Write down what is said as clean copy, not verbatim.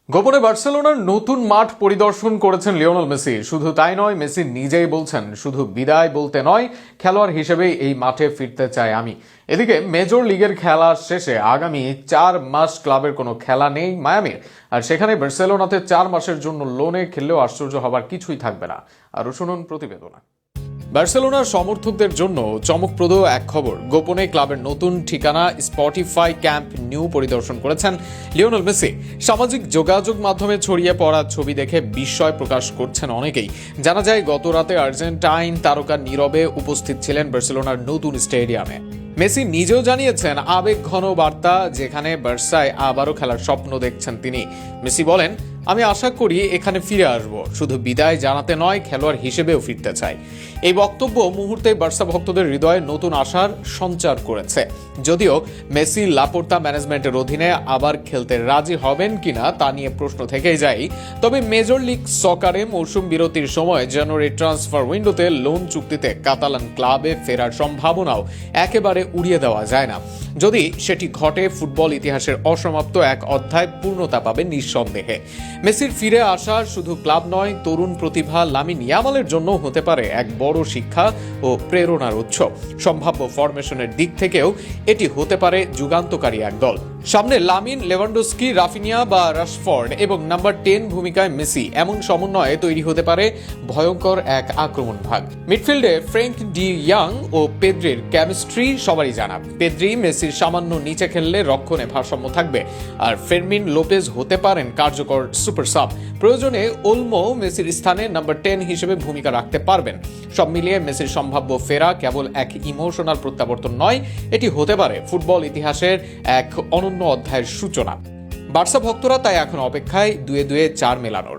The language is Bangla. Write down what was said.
গোপনে বার্সেলোনার নতুন মাঠ পরিদর্শন করেছেন লিওনেল মেসি। শুধু তাই নয়, মেসি নিজেই বলছেন শুধু বিদায় বলতে নয়, খেলোয়াড় হিসেবেই এই মাঠে ফিরতে চাই আমি। এদিকে মেজর লিগের খেলা শেষে আগামী 4 মাস ক্লাবের কোনো খেলা নেই মায়ামির, আর সেখানে বার্সেলোনাতে 4 মাসের জন্য লোনে খেললেও আশ্চর্য হবার কিছুই থাকবে না। আরও শুনুন প্রতিবেদনা। বার্সেলোনার সমর্থকদের জন্য চমকপ্রদ এক খবর। গোপনে ক্লাবের নতুন ঠিকানা স্পটিফাই ক্যাম্প নিউ পরিদর্শন করেছেন লিওনেল মেসি। সামাজিক যোগাযোগ মাধ্যমে ছড়িয়ে পড়া ছবি দেখে বিস্ময় প্রকাশ করছেন অনেকেই। জানা যায়, গত রাতে আর্জেন্টাইন তারকা নীরবে উপস্থিত ছিলেন বার্সেলোনার নতুন স্টেডিয়ামে। মেসি নিজেও জানিয়েছেন আবেগ ঘন বার্তা, যেখানে বার্সায় আবারও খেলার স্বপ্ন দেখছেন তিনি। মেসি বলেন, আমি আশা করি এখানে ফিরে আসব, শুধু বিদায় জানাতে নয়, খেলোয়াড় হিসেবেও ফিরতে চাই। এই বক্তব্য মুহূর্তে বার্সা ভক্তদের হৃদয়ে নতুন আশার সঞ্চার করেছে। যদিও মেসি লাপোর্তা ম্যানেজমেন্টের অধীনে আবার খেলতে রাজি হবেন কিনা তা নিয়ে প্রশ্ন থেকেই যায়। তবে মেজর লিগ সকারে মৌসুম বিরতির সময় জানুয়ারি ট্রান্সফার উইন্ডোতে লোন চুক্তিতে কাতালান ক্লাবে ফেরার সম্ভাবনাও একেবারে উড়িয়ে দেওয়া যায় না। যদি সেটি ঘটে, ফুটবল ইতিহাসের অসমাপ্ত এক অধ্যায় পূর্ণতা পাবে নিঃসন্দেহে। মেসির ফিরে আসা শুধু ক্লাব নয়, তরুণ প্রতিভা লামিন ইয়ামালের জন্য হতে পারে এক বড় শিক্ষা ও প্রেরণার উৎস। সম্ভাব্য ফরমেশনের দিক থেকেও এটি হতে পারে যুগান্তকারী এক দল। সামনে লামিন, লেভানডস্কি, রাফিনিয়া বা রাশফোর্ড এবং নাম্বার 10 ভূমিকায় মেসি, এমন সমন্বয়ে তৈরি হতে পারে ভয়ঙ্কর এক আক্রমণ ভাগ। মিডফিল্ডে ফ্র্যাঙ্ক ডি ইয়াং ও পেদ্রির কেমিস্ট্রি সবারই জানা। পেদ্রি মেসির সামান্য নিচে খেললে রক্ষণে ভারসাম্য থাকবে, আর ফেরমিন লোপেজ হতে পারেন কার্যকর সুপার সাব। প্রয়োজনে ওলমো মেসির স্থানে নাম্বার 10 হিসেবে ভূমিকা রাখতে পারবেন। সব মিলিয়ে মেসির সম্ভাব্য ফেরা কেবল এক ইমোশনাল প্রত্যাবর্তন নয়, এটি হতে পারে ফুটবল ইতিহাসের এক অনন্য অধ্যায়ের সূচনা। বার্সা ভক্তরা তাই এখন অপেক্ষায় 2-2 4 মেলানোর।